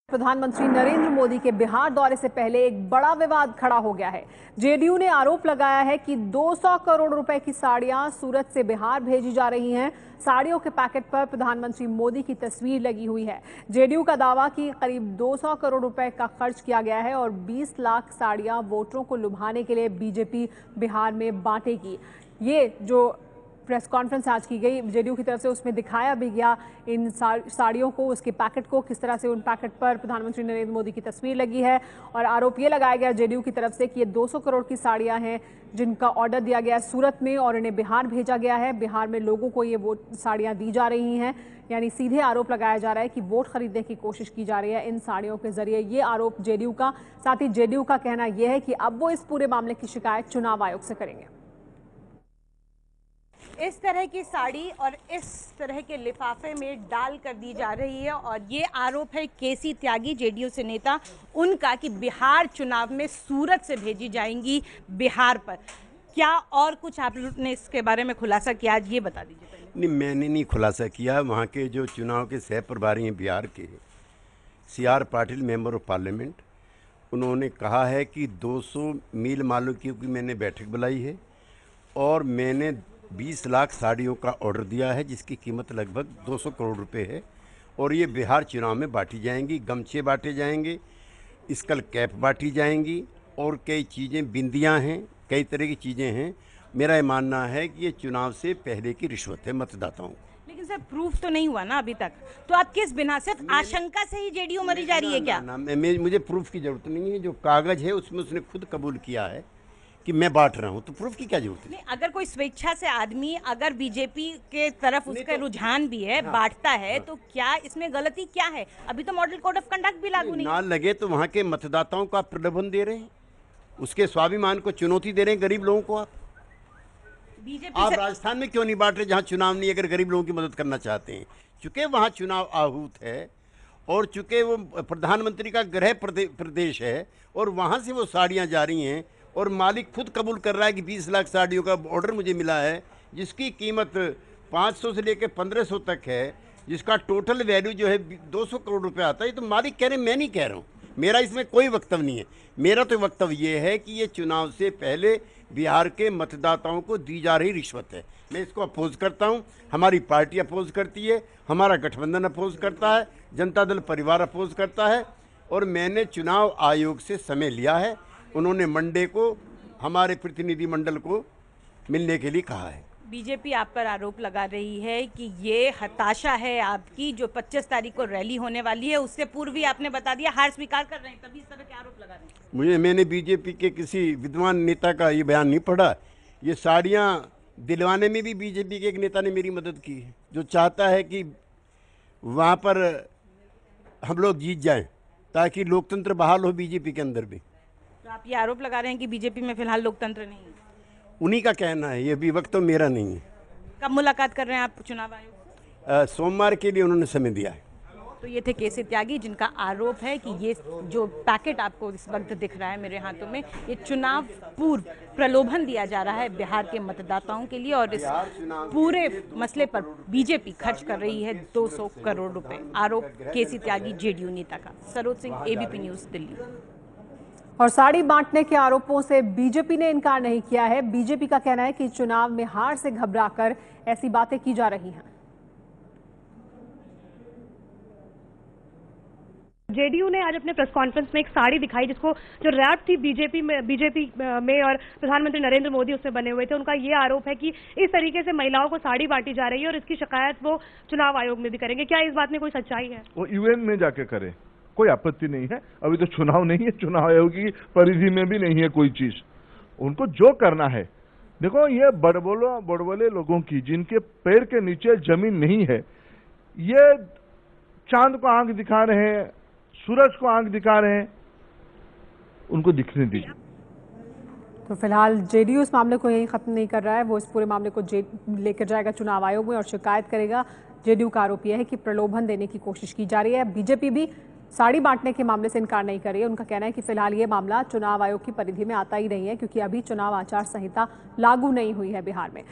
प्रधानमंत्री नरेंद्र मोदी के बिहार दौरे से पहले एक बड़ा विवाद खड़ा हो गया है। जेडीयू ने आरोप लगाया है कि 200 करोड़ रुपए की साड़ियां सूरत से बिहार भेजी जा रही हैं। साड़ियों के पैकेट पर प्रधानमंत्री मोदी की तस्वीर लगी हुई है। जेडीयू का दावा कि करीब 200 करोड़ रुपए का खर्च किया गया है और 20 लाख साड़ियां वोटरों को लुभाने के लिए बीजेपी बिहार में बांटेगी। ये जो प्रेस कॉन्फ्रेंस आज की गई जेडीयू की तरफ से, उसमें दिखाया भी गया इन साड़ियों को, उसके पैकेट को, किस तरह से उन पैकेट पर प्रधानमंत्री नरेंद्र मोदी की तस्वीर लगी है। और आरोप ये लगाया गया जेडीयू की तरफ से कि ये 200 करोड़ की साड़ियां हैं जिनका ऑर्डर दिया गया है सूरत में और इन्हें बिहार भेजा गया है। बिहार में लोगों को ये साड़ियां दी जा रही हैं, यानी सीधे आरोप लगाया जा रहा है कि वोट खरीदने की कोशिश की जा रही है इन साड़ियों के जरिए। ये आरोप जेडीयू का। साथ ही जेडीयू का कहना यह है कि अब वो इस पूरे मामले की शिकायत चुनाव आयोग से करेंगे। इस तरह की साड़ी और इस तरह के लिफाफे में डाल कर दी जा रही है और ये आरोप है केसी त्यागी, जेडीयू से नेता, उनका कि बिहार चुनाव में सूरत से भेजी जाएंगी बिहार पर। क्या और कुछ आप लोग ने इसके बारे में खुलासा किया, आज ये बता दीजिए पहले। नहीं, मैंने नहीं खुलासा किया। वहाँ के जो चुनाव के सह प्रभारी हैं बिहार के, CR Patil, member of parliament, उन्होंने कहा है कि 200 मील मालूम की मैंने बैठक बुलाई है और मैंने 20 लाख साड़ियों का ऑर्डर दिया है जिसकी कीमत लगभग 200 करोड़ रुपए है और ये बिहार चुनाव में बांटी जाएंगी। गमछे बांटे जाएंगे, स्कल कैप बांटी जाएंगी और कई चीज़ें, बिंदियां हैं, कई तरह की चीज़ें हैं। मेरा ये मानना है कि ये चुनाव से पहले की रिश्वत है मतदाताओं को। लेकिन सर प्रूफ तो नहीं हुआ ना अभी तक, तो आप किस बिना, सिर्फ आशंका से ही जेडीयू मरी जा रही है क्या? मुझे प्रूफ की जरूरत नहीं है। जो कागज है उसमें उसने खुद कबूल किया है कि मैं बांट रहा हूं, तो प्रूफ की क्या जरूरत है? नहीं, अगर कोई स्वेच्छा से आदमी, अगर बीजेपी के तरफ उसका रुझान भी है, बांटता है, तो क्या इसमें गलती क्या है? अभी तो मॉडल कोड ऑफ कंडक्ट भी लागू नहीं ना लगे तो वहां के मतदाताओं का प्रलोभन दे रहे हैं, उसके स्वाभिमान को चुनौती दे रहे हैं गरीब लोगों को। आप राजस्थान में क्यों नहीं बांट रहे जहां चुनाव नहीं, अगर गरीब लोगों की मदद करना चाहते हैं? चूंकि वहां चुनाव आहूत है और चूंकि वो प्रधानमंत्री का गृह प्रदेश है और वहां से वो साड़ियां जा रही हैं और मालिक खुद कबूल कर रहा है कि 20 लाख साड़ियों का ऑर्डर मुझे मिला है जिसकी कीमत 500 से लेकर 1500 तक है, जिसका टोटल वैल्यू जो है 200 करोड़ रुपए आता है। तो मालिक कह रहे हैं, मैं नहीं कह रहा हूँ, मेरा इसमें कोई वक्तव्य नहीं है। मेरा तो वक्तव्य ये है कि ये चुनाव से पहले बिहार के मतदाताओं को दी जा रही रिश्वत है। मैं इसको अपोज करता हूँ, हमारी पार्टी अपोज करती है, हमारा गठबंधन अपोज करता है, जनता दल परिवार अपोज करता है और मैंने चुनाव आयोग से समय लिया है। उन्होंने मंडे को हमारे प्रतिनिधि मंडल को मिलने के लिए कहा है। बीजेपी आप पर आरोप लगा रही है कि ये हताशा है आपकी, जो 25 तारीख को रैली होने वाली है उससे पूर्व ही आपने बता दिया, हार स्वीकार कर रहे हैं, तभी इस तरह के आरोप लगा रहे हैं। मैंने बीजेपी के किसी विद्वान नेता का ये बयान नहीं पढ़ा। ये साड़ियाँ दिलवाने में भी बीजेपी के एक नेता ने मेरी मदद की है, जो चाहता है कि वहाँ पर हम लोग जीत जाएं ताकि लोकतंत्र बहाल हो बीजेपी के अंदर भी। तो आप ये आरोप लगा रहे हैं कि बीजेपी में फिलहाल लोकतंत्र नहीं है? उन्हीं का कहना है, ये भी वक्त तो मेरा नहीं है। कब मुलाकात कर रहे हैं आप चुनाव आयोग से? सोमवार के लिए उन्होंने समय दिया है। तो ये थे केसी त्यागी, जिनका आरोप है कि ये जो पैकेट आपको इस वक्त दिख रहा है मेरे हाथों में, ये चुनाव पूर्व प्रलोभन दिया जा रहा है बिहार के मतदाताओं के लिए और इस पूरे मसले पर बीजेपी खर्च कर रही है 200 करोड़ रुपए। आरोप केसी त्यागी, जेडीयू नेता का। Saroj Singh, ABP news, Delhi. और साड़ी बांटने के आरोपों से बीजेपी ने इनकार नहीं किया है। बीजेपी का कहना है कि चुनाव में हार से घबराकर ऐसी बातें की जा रही हैं। जेडीयू ने आज अपने प्रेस कॉन्फ्रेंस में एक साड़ी दिखाई जिसको, जो रैप थी बीजेपी में और प्रधानमंत्री नरेंद्र मोदी उसमें बने हुए थे। उनका ये आरोप है कि इस तरीके से महिलाओं को साड़ी बांटी जा रही है और इसकी शिकायत वो चुनाव आयोग में भी करेंगे। क्या इस बात में कोई सच्चाई है? वो यूएन में जाके करे, कोई आपत्ति नहीं है। अभी तो चुनाव नहीं है, चुनाव आयोग की परिधि में भी नहीं है कोई चीज। उनको जो करना है, देखो ये बड़बोले लोगों की, जिनके पैर के नीचे जमीन नहीं है, ये चांद को आंख दिखा रहे हैं, सूरज को आंख दिखा रहे हैं, उनको दिखने दीजिए। तो फिलहाल जेडीयू इस मामले को यहीं खत्म नहीं कर रहा है, वो इस पूरे मामले को लेकर जाएगा चुनाव आयोग में और शिकायत करेगा। जेडीयू का आरोप यह है कि प्रलोभन देने की कोशिश की जा रही है। बीजेपी भी साड़ी बांटने के मामले से इनकार नहीं कर रही है। उनका कहना है कि फिलहाल ये मामला चुनाव आयोग की परिधि में आता ही नहीं है, क्योंकि अभी चुनाव आचार संहिता लागू नहीं हुई है बिहार में।